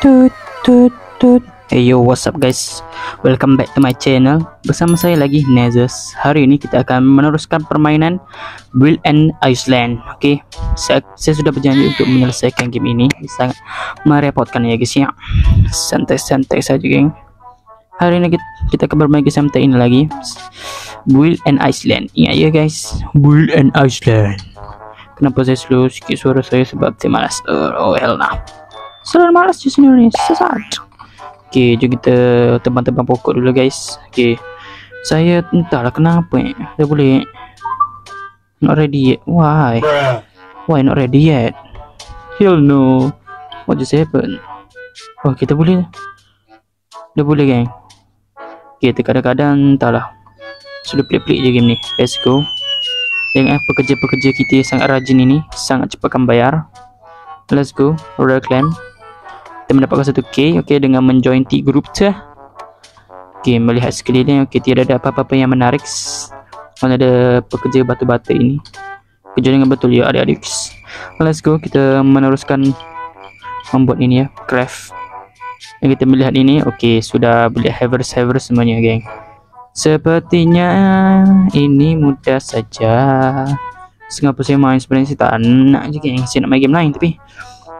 Tut tut tut. Hey yo, what's up guys? Welcome back to my channel. Bersama saya lagi Nezus. Hari ini kita akan meneruskan permainan Build and Iceland. Oke, saya sudah berjanji untuk menyelesaikan game ini. Sangat merepotkan ya guys ya. Santai-santai saja geng. Hari ini kita akan bermain game santai ini lagi. Build and Iceland. Ingat ya guys, Build and Iceland. Kenapa saya slow sikit suara saya? Sebab saya malas. Oh hell nah. Selalu malas di sini nih, sesat. Oke, jom kita tebang-tebang pokok dulu guys. Oke, saya entahlah kenapa dah boleh not ready yet. Why not ready yet? Hell no, what just happened? Oh, kita boleh, dah boleh geng. Oke, kadang-kadang entahlah, sudah pelik-pelik je game ni. Let's go. Dengan pekerja-pekerja kita yang sangat rajin ini, sangat cepatkan bayar. Let's go, royal claim. Kita mendapatkan 1k, okay, dengan menjoin T group tu. Okay, melihat sekeliling, okay, tidak ada apa-apa yang menarik. Mana ada pekerja batu-bata ini. Kerja dengan betul ya adik-adik. Let's go, kita meneruskan membuat ini ya, craft. Dan kita melihat ini, okay, sudah boleh havers semuanya geng. Sepertinya ini mudah saja. Sengapa saya main sebenarnya, saya tak nak je geng. Saya nak main game lain tapi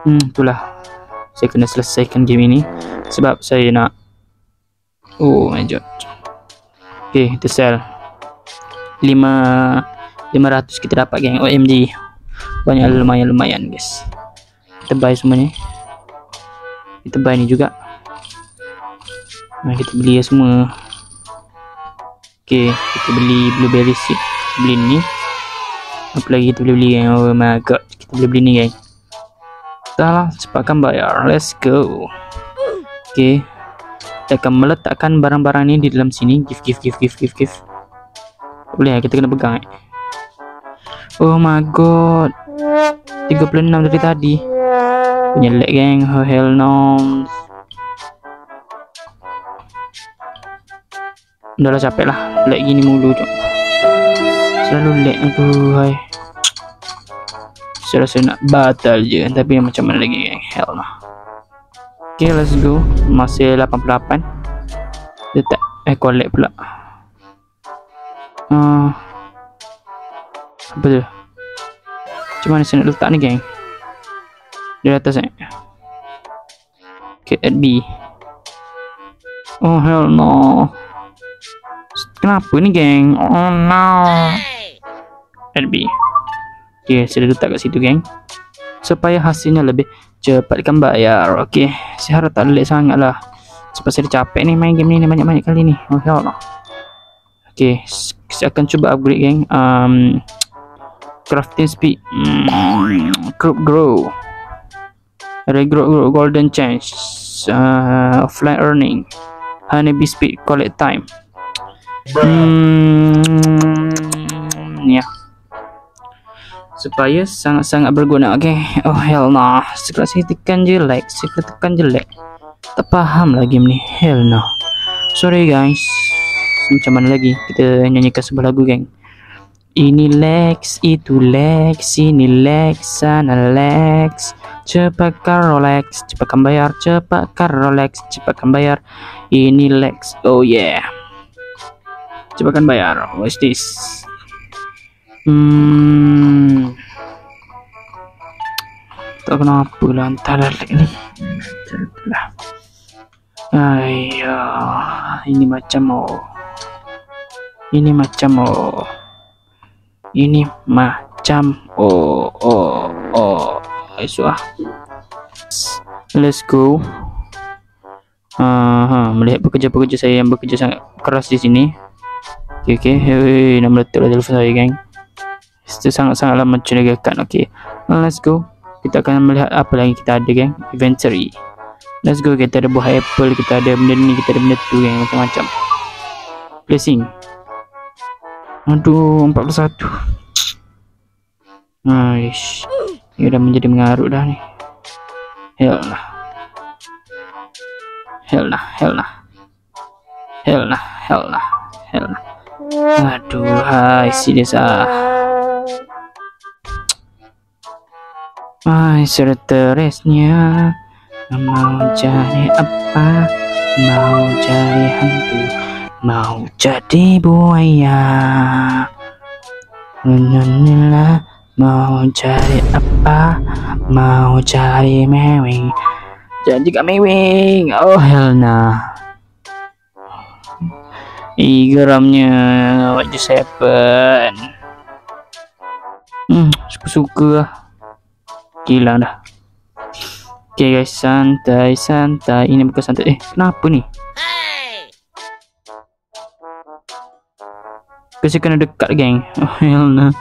itulah, saya kena selesaikan game ini sebab saya nak, oh my god. Okay, kita sell 500 kita dapat geng. OMG, banyak, lumayan guys. Kita buy semuanya, kita buy ni juga. Nah, kita beli ya semua. Okay, kita beli blueberry seed, beli ni. Apa lagi kita boleh beli geng? Oh my god, kita boleh beli ni geng. Lah, cepatkan bayar. Let's go. Okay, kita akan meletakkan barang-barang ini di dalam sini. Give. Boleh ya, kita kena pegang Oh my god, 36 dari tadi. Punya lag geng. Oh hell no. Dah lah, capek lah lag gini mulu tu. Selalu lag. Aduh hai, saya rasa nak batal je, tapi macam mana lagi geng. Hell no. Okay, let's go. Masih 88. Letak collect pula. Apa tu? Macam mana saya nak letak ni geng? Di atas ni. Okay, add B. Oh hell no. Kenapa ni geng? Oh no. Add B. Okay, saya letak kat situ geng, supaya hasilnya lebih cepatkan bayar. Okay, saya harap tak lag sangat lah sebab saya dah capek ni main game ni banyak-banyak kali ni. Oh hell no. Okay, saya akan cuba upgrade geng. Crafting speed, grow, regrow, golden chance, offline earning, honeybee speed, collect time. Ya, supaya sangat-sangat berguna. Okay, oh hell no. Sekali saya tekan je like, tak faham lah game ni. Hell no, sorry guys. Macam mana lagi kita nyanyikan sebuah lagu geng. Ini Lex, itu Lex, ini Lex, sana Lex. Cepatkan Rolex, cepatkan bayar, cepatkan Rolex, cepatkan bayar. Ini Lex, oh yeah, cepatkan bayar. What's this? Tak kenapa lah antara ni. Ayo, ini macam Aisyah. Let's go. Melihat pekerja-pekerja saya yang bekerja sangat keras di sini. Okay, hei, nak meletup lah telefon saya geng. Itu sangat-sangatlah mencurigakan. Okay, let's go. Kita akan melihat apa lagi kita ada geng. Inventory. Let's go. Kita ada buah apple, kita ada benda ni, kita ada benda tu geng, macam-macam. Placing. Aduh, 41. Aish, ini dah menjadi mengarut dah ni. Hell nah. Aduh, hai, serius ah. Ai, serteresnya Mau jadi apa? Mau jadi hantu, mau jadi buaya. Nila, mau cari apa? Mau cari mewing. Jadi gak mewing. Oh hell nah. Geramnya what just happened. Suka-suka. Gila dah. Oke guys, santai. Ini bukan santai. Kenapa nih? Kasi kena dekat geng. Oh hell nah.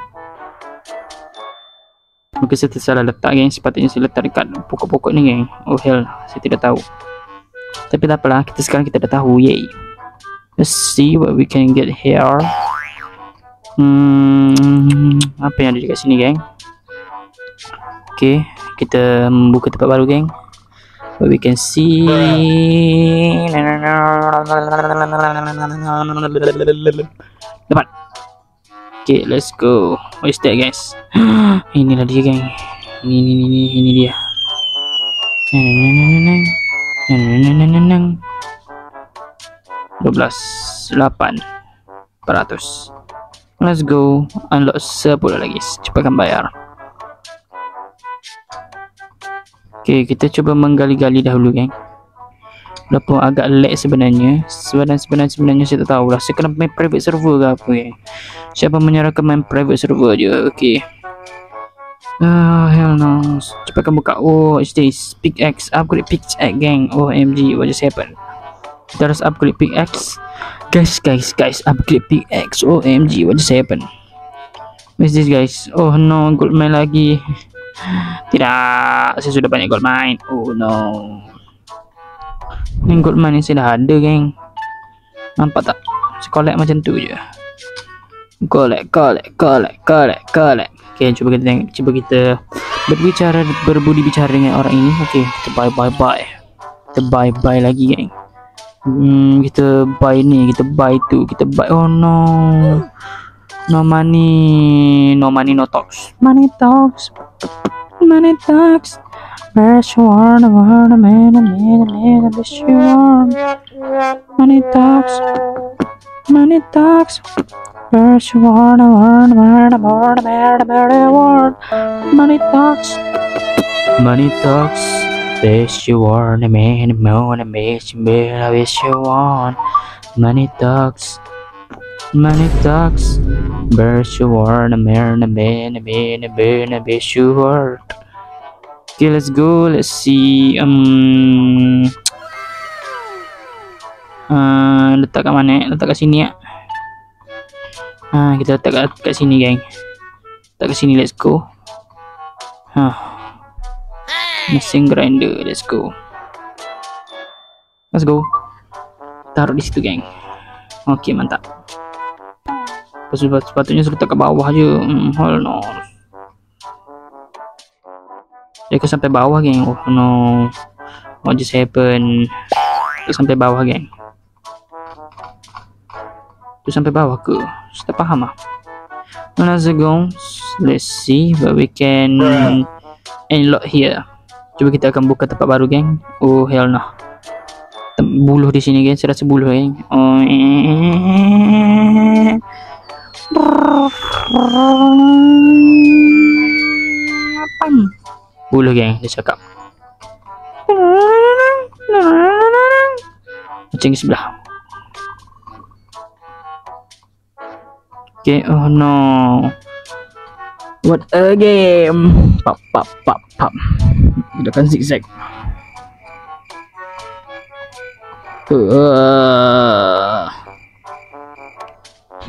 Mungkin saya tersalah letak geng. Sepatutnya saya letak dekat pokok-pokok ni geng. Oh hell, saya tidak tahu. Tapi tak apalah, sekarang kita dah tahu. Yay. Let's see what we can get here. Apa yang ada dekat sini geng? Oke, kita membuka tempat baru geng. What we can see. Dapat. Okay, let's go. What is that guys? Inilah dia geng. Ini dia. 12.8%. Let's go. Unlock 10 lagi. Cepatkan bayar. Okay, kita cuba menggali-gali dahulu geng. Walaupun agak lag sebenarnya. Sebenarnya saya tak tahu lah. Saya kena main private server ke apa geng. Siapa menyarankan main private server je. Okay. Hell no. Cepatkan buka. Oh, it's this. Pickaxe. Upgrade pickaxe gang. OMG, what just happened? Kita harus upgrade pickaxe. Guys. Upgrade pickaxe. OMG, what just happened? What's this guys? Oh no, gold mine lagi. Tidak, saya sudah banyak gold mine. Oh no. Ini gold mine ni saya dah ada geng. Nampak tak? Saya collect macam tu je. Collect. Okay, cuba kita tengok. Cuba kita berbudi bicara dengan orang ini. Okay, kita bye. Kita bye lagi geng. Kita buy ni, kita buy tu, kita buy. Oh no. No money, no talks. Money talks. Where's you are, the world, man, wish you are. Money talks. Where's you are, the world, man, Money talks. Wish you are, the man, wish you are. Money talks. Where's you are, the man, wish you are. Okay, let's go. Let's see. Letak kat mana? Letak kat sini ya. Kita letak kat sini, geng. Letak kat sini. Let's go. Mesin grinder. Let's go. Taruh di situ, geng. Okay, mantap. Sepatutnya sudah letak kat bawah je. Hell no. Dia ke sampai bawah geng. Oh no. What just happened? Dia sampai bawah geng. Tu sampai bawah ke? Saya tak faham lah. Let's go. Let's see what we can unlock here. Cuba kita akan buka tempat baru geng. Oh hell no. Buluh di sini geng. Saya rasa buluh geng. Oh buluh geng, dia cakap macam sebelah. Okay, oh no, what a game. Pop. Gunakan zigzag.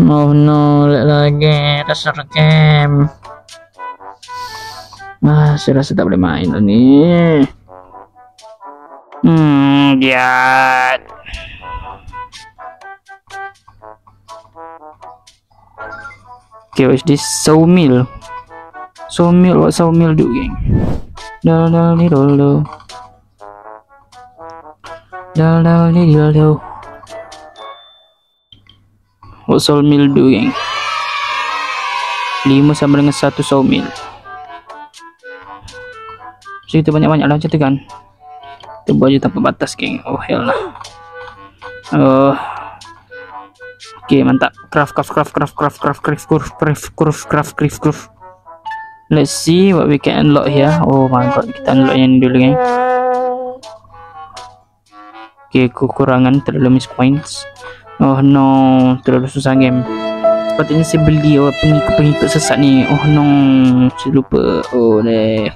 Oh no, lihat lagi dasar game. Saya rasa tak boleh main lah ni. Giat. Okay, what's this? Sawmill. What sawmill do, geng? What sawmill do, geng? 5 sama dengan 1 sawmill. So kita banyak-banyak lah macam tu kan. Kita buat je tanpa batas, geng. Oh hell lah. Okay, mantap. Craft. Let's see what we can unlock here. Oh my god, kita unlock yang dulu, geng. Okay, kekurangan terlalu miss points. Oh no, terlalu susah game. Patutnya saya beli pengikut sesat ni. Oh no, saya lupa. Oh deh.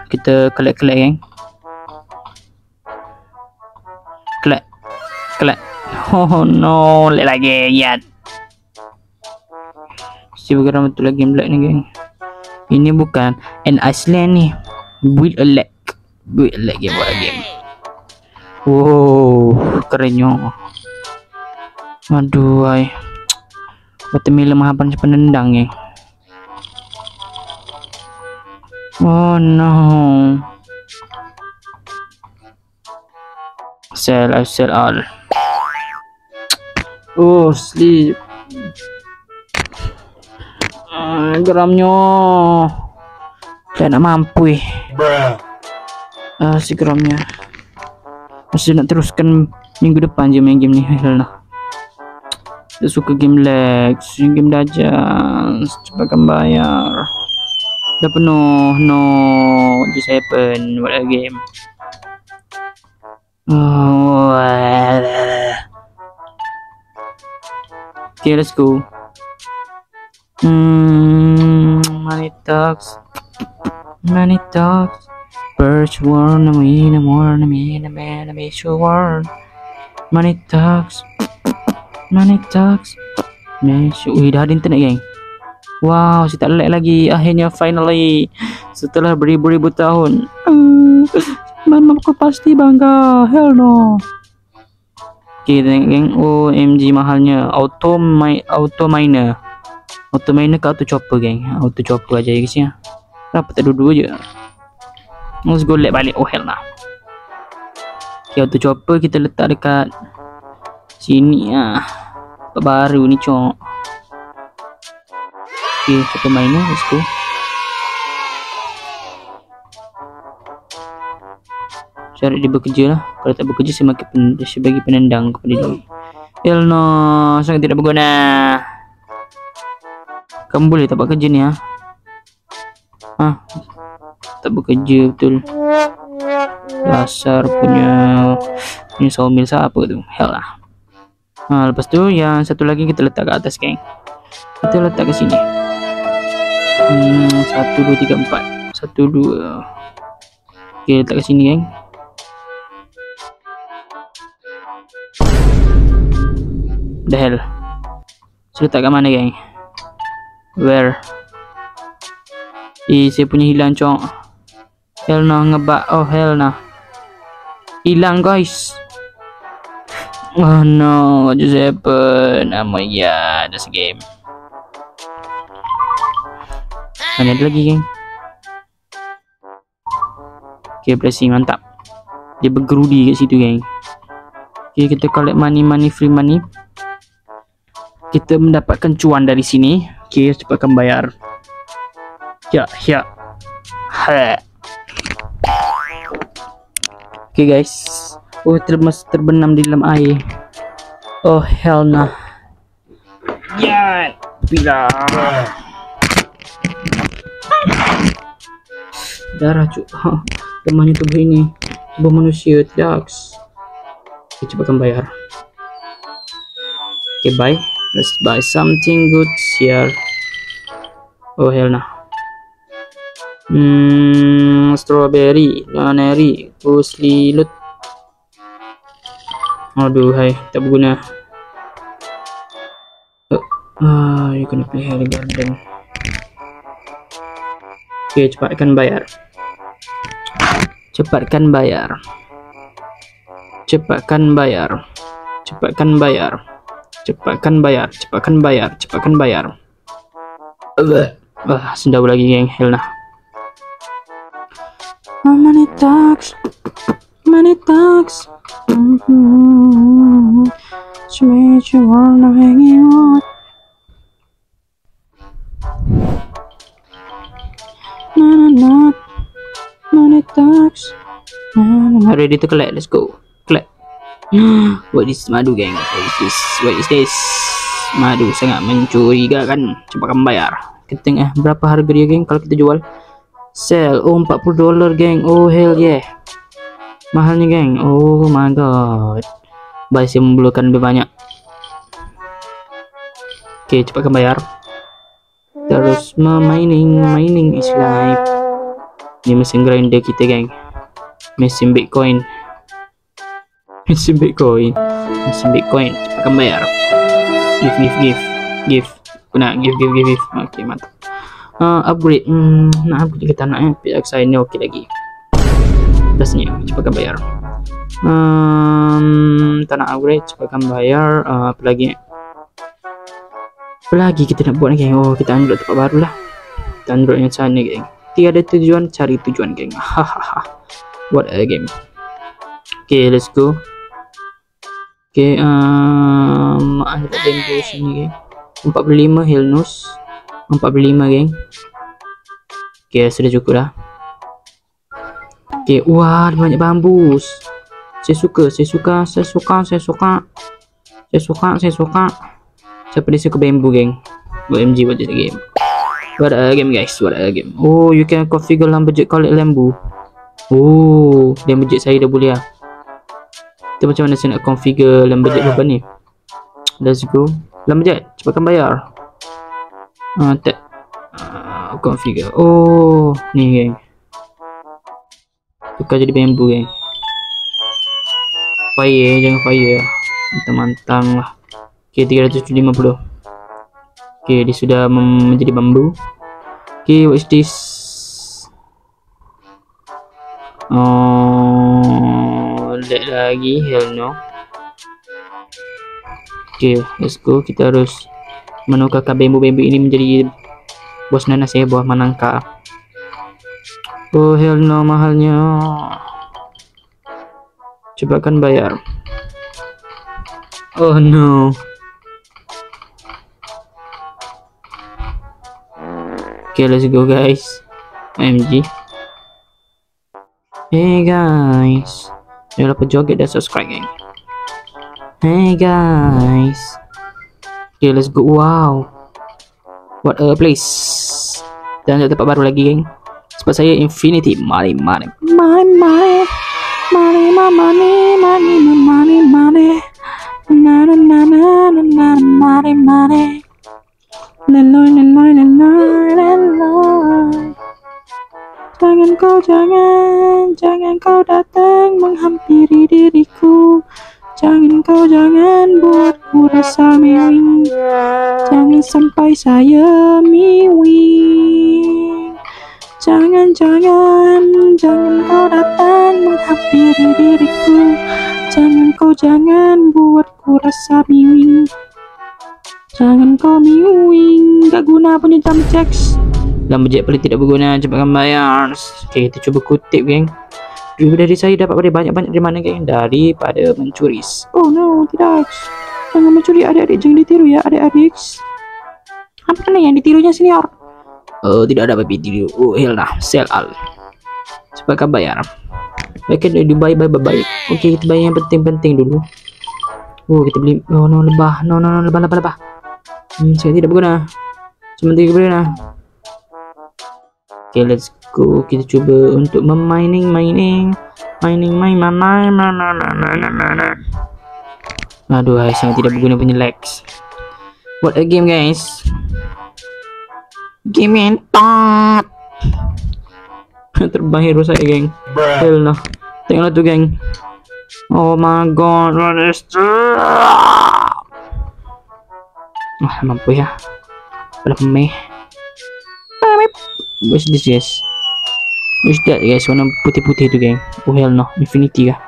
Kita collect geng. Collect. Oh no, lagi ya. Si bergerak betul lagi game black ni, geng. Ini bukan an Iceland ni. Build a leg game, buat game. Wow, kerennya. Aduh, ay. Watermelon mahapan penendang, geng. Oh no. I sell all. Oh, sleep. Geramnya. Saya nak mampu. Si geramnya. Masih nak teruskan minggu depan je main game ni. Lah. Saya suka game lag, game dajal, cepatkan bayar. Dah penuh, no, just happen, what a game. Oh, okay, let's go. Money talks. Birds warn me, sure warn. Money talks. Wih, dah ada internet, geng. Wow, saya tak lag lagi. Akhirnya finally setelah beribu-ribu tahun. Mamaku pasti bangga. Hell no. Okay, tengok, geng. OMG mahalnya. Auto miner ke auto chopper, geng. Auto chopper aja ya, guys ya. Kenapa tak dua-dua je? Let's go lag balik. Oh hell nah. Okay, auto chopper kita letak dekat sini ah. Baru ni, cok. Okay, chopper miner, let's go. Cari dia bekerja lah. Kalau tak bekerja, saya bagi penendang kepada dia. Hell no, sangat tidak berguna. Kamu boleh tak buat kerja ni, ha? Tak bekerja betul. Dasar punya sawmill siapa tu? Hell lah. Lepas tu yang satu lagi kita letak ke atas, geng. Kita letak ke sini. 1, 2, 3, 4. 1, 2. Okay, letak ke sini, geng. The hell. So letak kat mana, geng? Where? Saya punya hilang, cok. Hell nah, ngebak. Oh hell nah. Hilang, guys. Oh no, what just happened? Oh my god, this game. Mana ada lagi, geng? Okay, blessing, mantap. Dia bergerudi kat situ, geng. Okay, kita collect money, free money. Kita mendapatkan cuan dari sini. Okay, cepatkan bayar. Ya. Okay, guys. Oh, terbenam di dalam air. Oh hell nah. Ya, bila darah, cuk. Lemahnya tubuh ini, tubuh manusia. Tidak. Okay, cepatkan bayar. Okay, bye. Let's buy something good here. Oh hell nah. Strawberry, nari, puslilut. Aduh, hai, tak berguna. You gonna play the garden. Okay, cepatkan bayar. Cepatkan bayar. Sendau lagi, geng. Hell nah. Money talks. Sweet you wanna hang out. box. Ready to collect. Let's go. Collect. What is madu, geng? What is this? Madu sangat mencurigakan. Cepatkan bayar. Kita tengok berapa harga dia, geng, kalau kita jual. Sell. Oh, $40, geng. Oh, hell yeah. Mahalnya, geng. Oh my god. Baik, saya membulukan lebih banyak. Oke, cepatkan bayar. Terus mining is life. Ini mesin grinder kita, geng. Mesin Bitcoin. Cepatkan bayar. Give. Nak give. Oke, mantap. Upgrade. Nak upgrade kita nak pihak ini okey lagi. Dasnya cepatkan bayar. Tak nak upgrade, cepatkan bayar. Apa lagi kita nak buat ni, geng? Oh, kita unlock tempat baru lah. Kita unlock yang sana, geng. Tiada tujuan, cari tujuan, geng. Hahaha. What a game. Okay, let's go. Okay, unlock bambu sini, geng. 45 Hellnose. 45, geng. Okay, sudah cukup dah. Okay, wah, banyak bambus. Saya suka. Siapa dia suka bambu, geng? OMG, what is the game? What a game, guys. What a game. Oh, you can configure Lumberjack collect lambu. Oh, Lumberjack saya dah boleh lah. Kita macam mana saya nak configure Lumberjack apa ni? Let's go. Lumberjack, cepatkan bayar. Configure. Oh, ni, geng. Tukar jadi bambu, geng. Fire, jangan fire. Mantang lah. Okay, 350. Okay, dia sudah menjadi bambu. Okay, what is this? Oh, lihat lagi. Hell no. Okay, let's go. Kita harus menukarkan bambu-bambu ini menjadi bos nanas ya, buah manangka. Oh, hell no, mahalnya. Cepatkan bayar. Oh no. Okay, let's go, guys. OMG. Hey guys, jangan lupa joget dan subscribe, geng. Hey guys. Okay, let's go. Wow, what a place. Dan ada tempat baru lagi, geng. Sebab saya infinity money. Jangan kau datang menghampiri diriku. Jangan buatku rasa miwing. Jangan sampai saya miwing. Jangan kau datang menghampiri diriku. Jangan buatku rasa miwing. Jangan kau miwing. Gak guna punya jump checks. Lumberjack paling tidak berguna, cepatkan bayar. Okay, kita cuba kutip, geng. Duit dari saya dapat pada banyak-banyak dari mana, geng? Daripada mencuri. Oh no, tidak. Jangan mencuri, adik-adik. Jangan ditiru ya, adik-adik. Apa yang ditirunya, senior? Oh, tidak ada babi tiru. Oh, hell nah. Sell all. Cepatkan bayar. Baik, bye. Okay, kita bayar yang penting-penting dulu. Oh, kita beli. Oh no, lebah. No, lebah. Saya tidak berguna. Cuma 3 berguna. Okay, let's go. Kita cuba untuk mining. Aduh, sangat tidak berguna punya legs. What a game, guys. Game entot. Terbang hero saya, geng. Hell no. Tengoklah tu, geng. Oh my god, what is this? Mampu ya. Pada pemeh. What's this, guys? What's that, guys? Warna putih-putih tu, geng. Oh hell no. Infinity kah?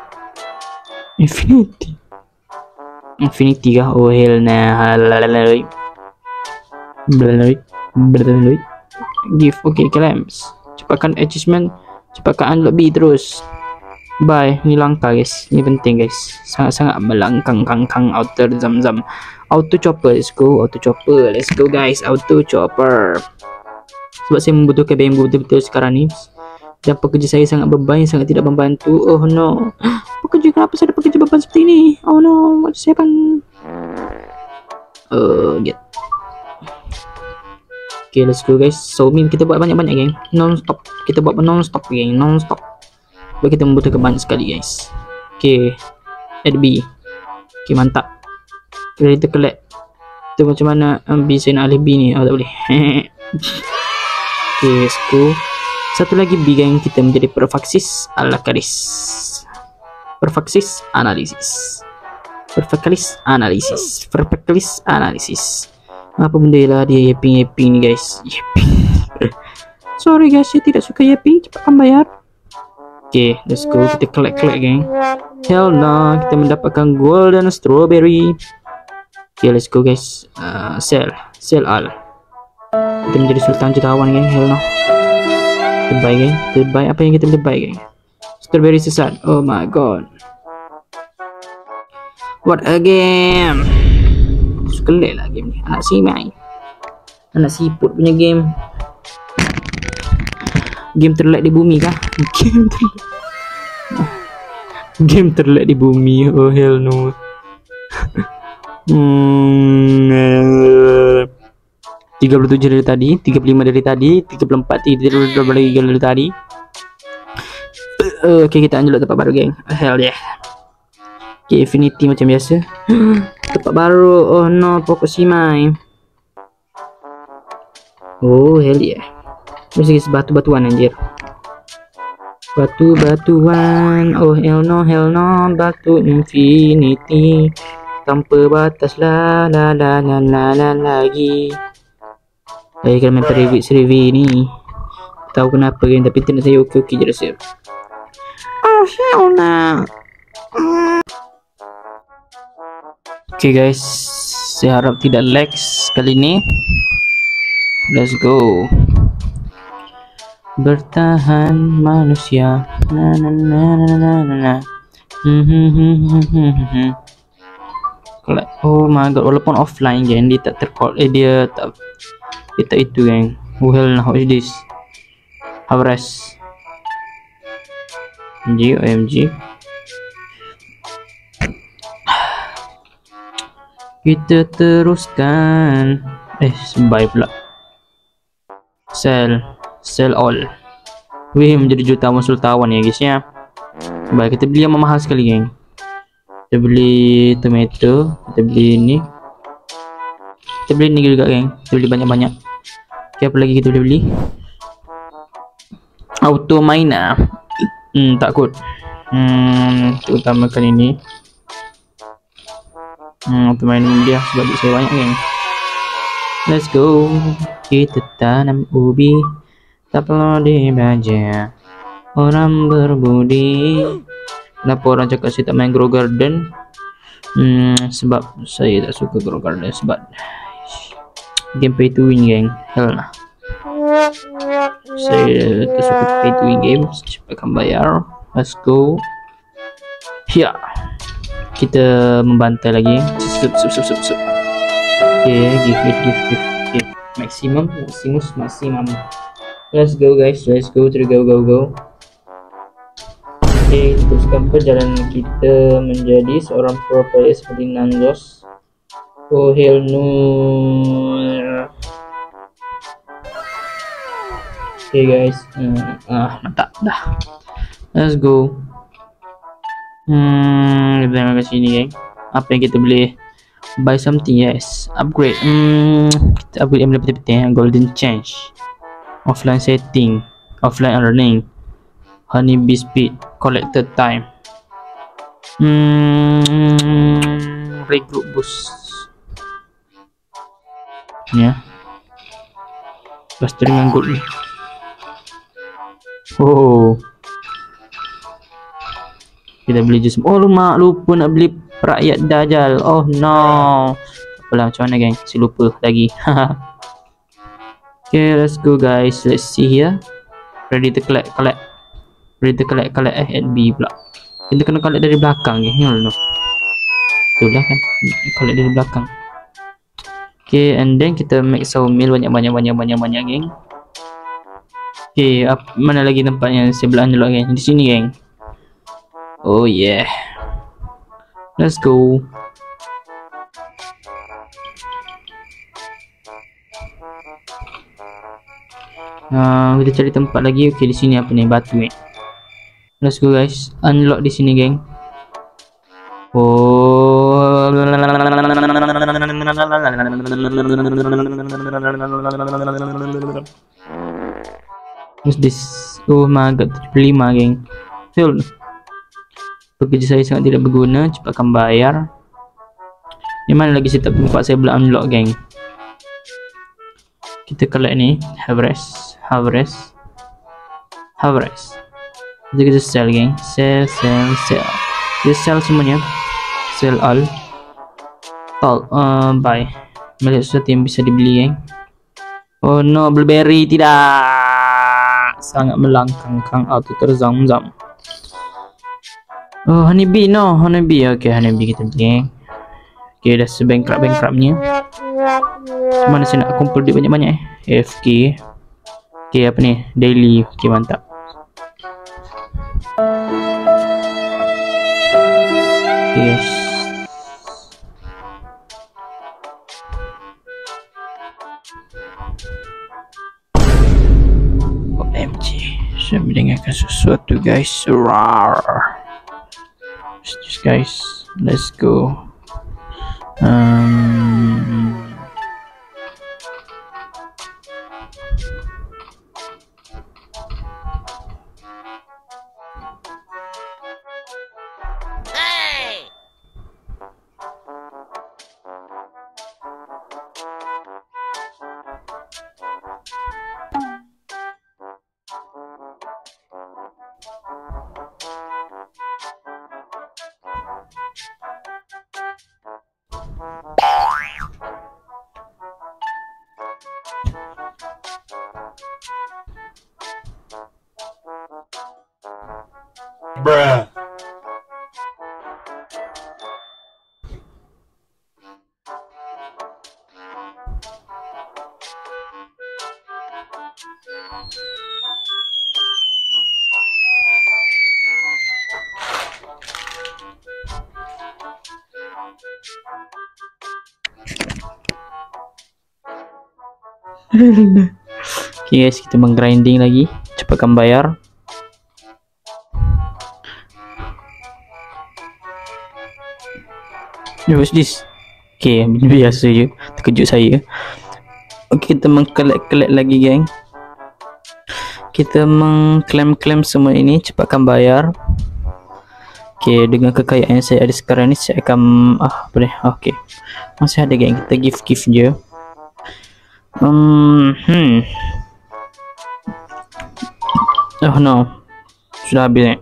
Infinity kah? Oh hell no. Give. Okay, claims. Cepatkan achievement. Cepatkan unlock B terus. Bye. Ni langkah, guys. Ni penting, guys. Sangat-sangat melangkang outer zam-zam. Auto chopper. Let's go, guys. Auto chopper. Sebab saya membutuhkan bambu betul-betul sekarang ni. Dan pekerja saya sangat beban, sangat tidak membantu. Oh no. Pekerja, kenapa saya ada pekerja beban seperti ini? Oh no, what is happen? Get. Okay, let's go guys. So meal kita buat banyak-banyak geng. Non-stop. Kita buat non-stop geng, non-stop. Sebab kita membutuhkan banyak sekali guys. Okay, add B. Okay, mantap. Ready to collect. Tu macam mana B saya nak alih B ni? Oh tak boleh. Okay, let's go. Satu lagi B geng, kita menjadi perfaksis ala karis. Perfaksis analisis. Perfectlis analisis. Perfectlis analisis. Apa benda lah dia yapping ni guys. Yapping. Sorry guys, saya tidak suka yapping. Cepatkan bayar. Okay, let's go. Kita collect geng. Hell no, kita mendapatkan golden strawberry. Okay, let's go guys. Sell all. Kita menjadi sultan jutawan geng. Hell no. Kita buy geng. Kita buy apa yang kita boleh buy geng. Strawberry sesat. Oh my god. What a game. Sekelek lah game ni. Anak simai. Anak siput punya game. Game terlek di bumi kah? Game terlek di bumi. Oh hell no. 37 dari tadi, 35 dari tadi, 34 dari tadi. Okay, kita anjlok tempat baru geng. Hell yeah. Okay, Infinity macam biasa. Tempat baru. Oh no, pokok simai. Oh hell yeah. Mesti batu-batuan anjir. Batu-batuan. Oh hell no, batu Infinity. Tanpa batas la lagi. Saya kena main survey ni. Tahu kenapa kan, tapi internet saya okey je rasa. Oh hell no. Okay guys, saya harap tidak lag kali ni. Let's go. Bertahan manusia. Oh my god, walaupun offline kan dia tak tercall, dia tak itu kan. Well, how is this? Havres. OMG. Kita teruskan. Buy pula. Sell all. Wih, menjadi jutawan sultawan ya guys ya. Baik, kita beli yang mahal sekali geng. Kita beli tomato, kita beli ini. Kita beli ini juga geng. Kita beli banyak-banyak. Okay, apa lagi kita boleh beli? Auto miner. Takut. Utamakan ini. Auto miner dia sebab duit saya banyak geng. Let's go. Kita tanam ubi. Tak perlu dibaca. Orang berbudi. Kenapa orang cakap saya tak main grow garden? Sebab saya tak suka grow garden. Sebab game pay to win geng. Hell nah. Saya tak suka pay to win games. Cepatkan bayar. Let's go. Ya. Kita membantai lagi. Sup. Okay, give. Okay. Maximum. Let's go guys. Let's go. Go. Okay, teruskan perjalanan kita menjadi seorang pro player seperti Nandos. Oh hell no. Okay guys. Mantap dah. Let's go. Kita tengok ke sini geng. Apa yang kita boleh buy something? Yes, upgrade. Kita upgrade yang betul-betul. Golden change. Offline setting. Offline earning. Honey bee speed. Collected time. Regroup boost. Ya. Plaster dengan gold ni. Oh. Kita beli jus. Oh lupa nak beli rakyat dajal. Oh no. Apalah, macam mana geng? Saya lupa lagi. Okay, let's go guys. Let's see here. Ready to collect. Ready to collect at B pula. Kita kena collect dari belakang geng. No. Betul lah kan? Collect dari belakang. Okay, and then kita make sawmill banyak geng. Okay, mana lagi tempatnya sebelah unlock geng? Di sini geng. Oh yeah. Let's go. Kita cari tempat lagi. Okay, di sini apa nih? Batu nih. Let's go guys. Unlock di sini geng. Oh. What's this? Oh my god, 75 geng. Fuel. Pekerja saya sangat tidak berguna. Cepatkan bayar. Di mana lagi setup tempat saya belum unlock geng. Kita collect ni. Harvest. Kita sell geng. Sell. Kita sell semuanya. Sell all. Buy. Melihat sesuatu yang bisa dibeli geng. Oh no, blueberry tidak. Sangat melangkangkan auto terzam-zam. Oh, honeybee no, honeybee. Okay, honeybee kita beli. Okay, dah sebankrupt-bankruptnya. Mana saya nak kumpul duit banyak-banyak FK. Okay, apa ni? Daily. Okay, mantap. Okay guys. OMG, saya mendengarkan sesuatu guys. Rawr. Just guys, let's go. Bruh. Okay guys, kita menggrinding lagi. Cepatkan bayar. What's this? Okay, biasa je. Terkejut saya. Okay, kita mengkolek-kolek lagi geng. Kita mengklaim semua ini. Cepatkan bayar. Okay, dengan kekayaan yang saya ada sekarang ni, saya akan apa ni? Okay, masih ada geng. Kita gift je. Oh no, sudah habis ni.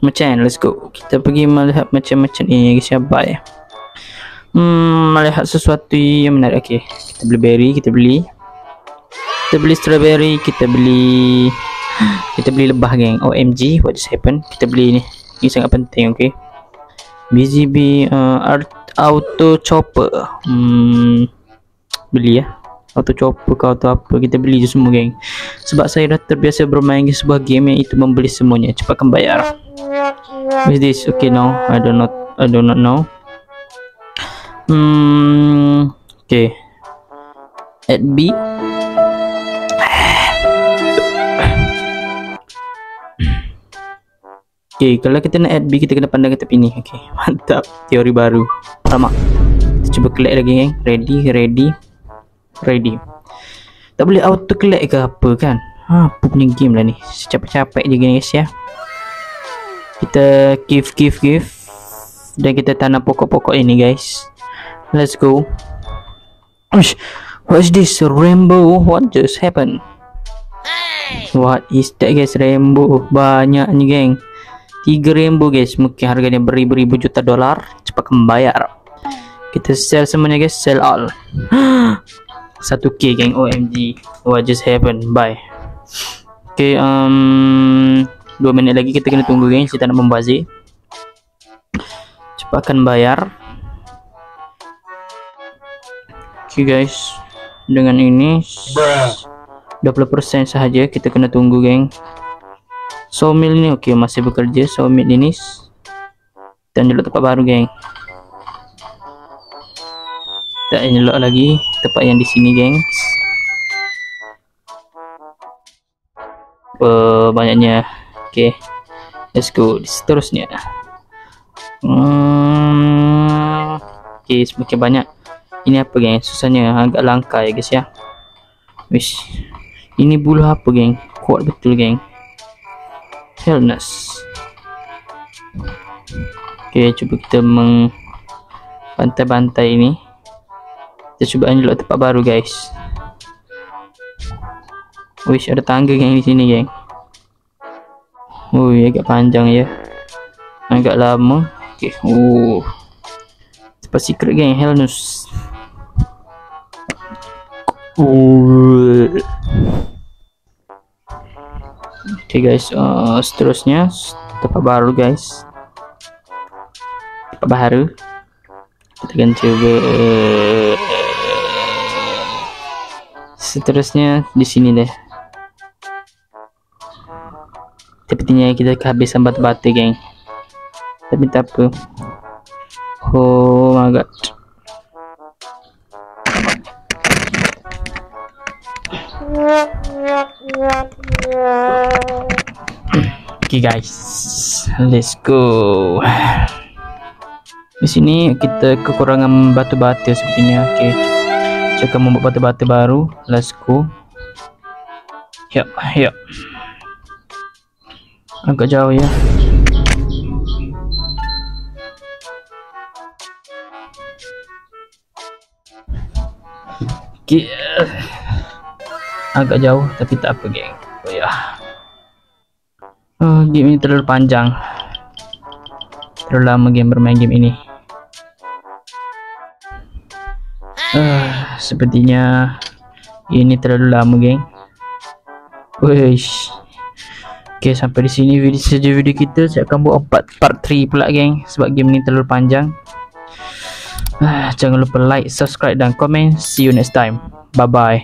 Macam, let's go. Kita pergi melihat macam-macam ini guys ya. Bye. Melihat sesuatu yang menarik. Okay, kita beli berry, kita beli strawberry, kita beli lebah geng. OMG, what just happened? Kita beli ni. Ini sangat penting. Okay, BZB auto chopper. Beli ya. Auto chopper ke auto apa, kita beli je semua geng. Sebab saya dah terbiasa bermain di sebuah game yang itu membeli semuanya. Cepatkan bayar. What is this? Okay, no, I do not know. Okay, at B. Okay, kalau kita nak add B, kita kena pandang ke tepi ni. Okay, mantap. Teori baru. Lama. Kita cuba collect lagi geng. Ready. Tak boleh auto collect ke apa kan? Apa punya game lah ni. Capek-capek je gini guys ya. Kita give. Dan kita tanam pokok-pokok ini guys. Let's go. What is this? Rainbow? What just happened? What is that guys? Rainbow. Banyak ni geng. 3 rainbow guys. Mungkin harganya beribu-ribu juta dolar. Cepat bayar. Kita sell semuanya guys. Sell all. 1k geng. OMG, what just happened? Bye. Okay, 2 minit lagi kita kena tunggu geng. Saya tak nak membazir. Cepatkan bayar. Okay guys, dengan ini 20% sahaja kita kena tunggu geng. Sawmill ni okey, masih bekerja sawmill ini. Dan jelok tempat baru geng. Tak jelok lagi tempat yang di sini geng. Banyaknya. Okey, let's go. Seterusnya okey, semakin banyak. Ini apa geng? Susahnya agak langka ya guys ya. Wish, ini bulu apa geng? Kuat betul geng. Hellness. Okey, cuba kita bantai-bantai ini. Kita cuba unlock tempat baru guys. Wish, ada tangga geng di sini geng. Ui, agak panjang ya. Agak lama. Okey. Tempat secret geng, Hellness. Okay guys, seterusnya tempat baru guys. Tempat baru. Kita akan coba. Seterusnya di sini deh. Sepertinya kita kehabisan batu-batu geng. Tapi tak apa. Oh my god. Okay guys, let's go. Di sini kita kekurangan batu-batu sepertinya. Okay, saya akan membuat batu-batu baru. Let's go. Yap. Agak jauh ya. Okay. Agak jauh tapi tak apa geng. Oh ya. Game ini terlalu panjang. Terlalu lama game bermain game ini. Sepertinya ini terlalu lama geng. Wish. Oke, sampai di sini video kita. Saya akan buat part 3 pula geng, sebab game ini terlalu panjang. Jangan lupa like, subscribe dan komen. See you next time. Bye bye.